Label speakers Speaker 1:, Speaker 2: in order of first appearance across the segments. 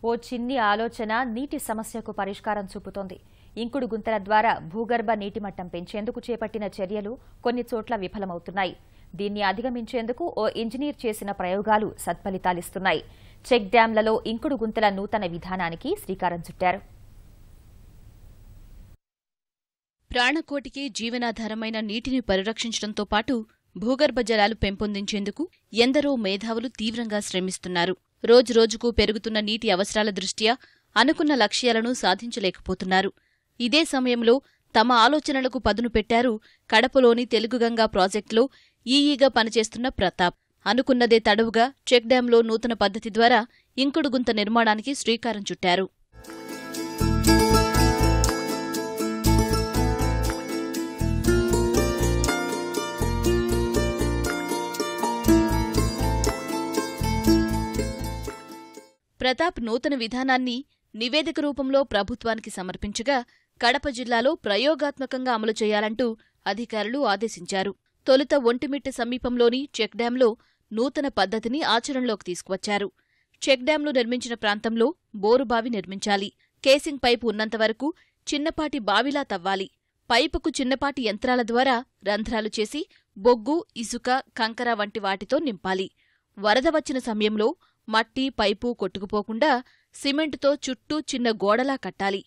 Speaker 1: ఓ చిన్ని ఆలోచన నీటి సమస్యకు పరిష్కారం చూపుతోంది. ఇంకుడు గుంతల ద్వారా భూగర్భ నీటి మట్టం పెంచేందుకు చేపట్టిన చర్యలు కొన్ని చోట్ల విఫలమవుతున్నాయి. దీన్ని అధిగమించేందుకు ఓ ఇంజనీర్ చేసిన ప్రయోగాలు సత్ఫలితాలిస్తున్నాయి. చెక్ డ్యాంలలో ఇంకుడు గుంతల నూతన విధానానికి శ్రీకారం చుట్టారు.
Speaker 2: ప్రాణకోటికి జీవనాధారమైన నీటిని పరిరక్షించడంతో పాటు భూగర్భ జలాలు పెంపొందించేందుకు ఎందరో మేధావులు తీవ్రంగా శ్రమిస్తున్నారు. రోజురోజుకు పెరుగుతున్న నీటి అవసరాల దృష్ట్యా అనుకున్న లక్ష్యాలను సాధించలేకపోతున్నారు. ఇదే సమయంలో తమ ఆలోచనలకు పదును పెట్టారు కడపలోని తెలుగుగంగా ప్రాజెక్టులో ఈఈగా పనిచేస్తున్న ప్రతాప్. అనుకున్నదే తడవుగా చెక్ డ్యాంలో నూతన పద్ధతి ద్వారా ఇంకుడు గుంత నిర్మాణానికి శ్రీకారం చుట్టారు. ప్రతాప్ నూతన విధానాన్ని నివేదిక రూపంలో ప్రభుత్వానికి సమర్పించగా కడప జిల్లాలో ప్రయోగాత్మకంగా అమలు చేయాలంటూ అధికారులు ఆదేశించారు. తొలుత ఒంటిమిట్ట సమీపంలోని చెక్ డ్యాంలో నూతన పద్ధతిని ఆచరణలోకి తీసుకువచ్చారు. చెక్ డ్యాంలు నిర్మించిన ప్రాంతంలో బోరుబావి నిర్మించాలి. కేసింగ్ పైపు ఉన్నంతవరకు చిన్నపాటి బావిలా తవ్వాలి. పైపుకు చిన్నపాటి యంత్రాల ద్వారా రంధ్రాలు చేసి బొగ్గు, ఇసుక, కంకర వంటి వాటితో నింపాలి. వరద వచ్చిన సమయంలో మట్టి, పైపు కొట్టుకుపోకుండా సిమెంటుతో చుట్టూ చిన్న గోడలా కట్టాలి.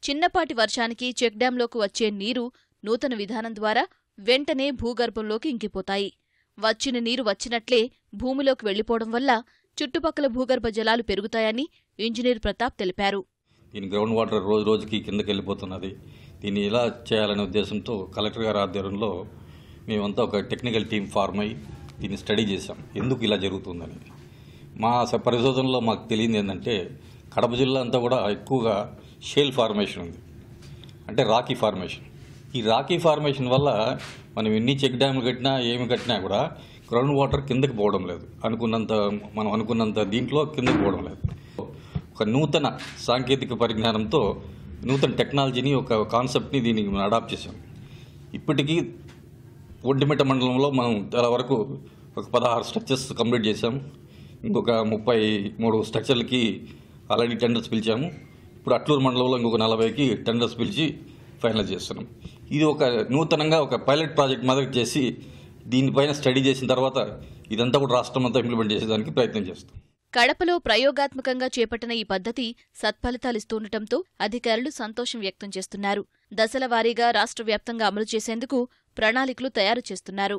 Speaker 2: చిన్నపాటి వర్షానికి చెక్ డ్యాంలోకి వచ్చే నీరు నూతన విధానం ద్వారా వెంటనే భూగర్భంలోకి ఇంకిపోతాయి. వచ్చిన నీరు వచ్చినట్లే భూమిలోకి వెళ్లిపోవడం వల్ల చుట్టుపక్కల భూగర్భ జలాలు పెరుగుతాయని ఇంజనీర్ ప్రతాప్ తెలిపారు.
Speaker 3: దీని గ్రౌండ్ వాటర్ రోజు రోజుకి కిందకి వెళ్ళిపోతున్నది. దీన్ని ఎలా చేయాలనే ఉద్దేశంతో కలెక్టర్ గారి ఆధ్వర్యంలో మేమంతా ఒక టెక్నికల్ టీం ఫార్మ్ అయ్యి దీన్ని స్టడీ చేశాం, ఎందుకు ఇలా జరుగుతుందని. మా పరిశోధనలో మాకు తెలియదు ఏంటంటే కడప జిల్లా అంతా కూడా ఎక్కువగా షేల్ ఫార్మేషన్ ఉంది, అంటే రాకీ ఫార్మేషన్. ఈ రాకీ ఫార్మేషన్ వల్ల మనం ఎన్ని చెక్ డ్యామ్లు కట్టినా ఏమి కట్టినా కూడా గ్రౌండ్ వాటర్ కిందకి పోవడం లేదు, మనం అనుకున్నంత దీంట్లో కిందకి పోవడం లేదు. ఒక నూతన సాంకేతిక పరిజ్ఞానంతో నూతన టెక్నాలజీని, ఒక కాన్సెప్ట్ని దీనికి అడాప్ట్ చేశాం. ఇప్పటికీ ఒంటిమిట్ట మండలంలో మనం చాలా వరకు ఒక 16 స్ట్రక్చర్స్ కంప్లీట్ చేశాము. ఇంకొక 33 స్ట్రక్చర్లకి ఆల్రెడీ టెండర్స్ పిలిచాము. ఇప్పుడు అట్లూరు మండలంలో ఇంకొక 40కి టెండర్స్ పిలిచి ఫైనల్ చేస్తున్నాం. ఇది ఒక నూతనంగా ఒక పైలట్ ప్రాజెక్ట్ మాదిరి చేసి దీనిపైన స్టడీ చేసిన తర్వాత ఇదంతా కూడా రాష్ట్రం అంతా ఇంప్లిమెంట్ చేసేదానికి ప్రయత్నం చేస్తాం.
Speaker 2: కడపలో ప్రయోగాత్మకంగా చేపట్టిన ఈ పద్ధతి సత్ఫలితాలిస్తుండటంతో అధికారులు సంతోషం వ్యక్తం చేస్తున్నారు. దశల వారీగా రాష్ట్ర వ్యాప్తంగా అమలు చేసేందుకు ప్రణాళికలు తయారు చేస్తున్నారు.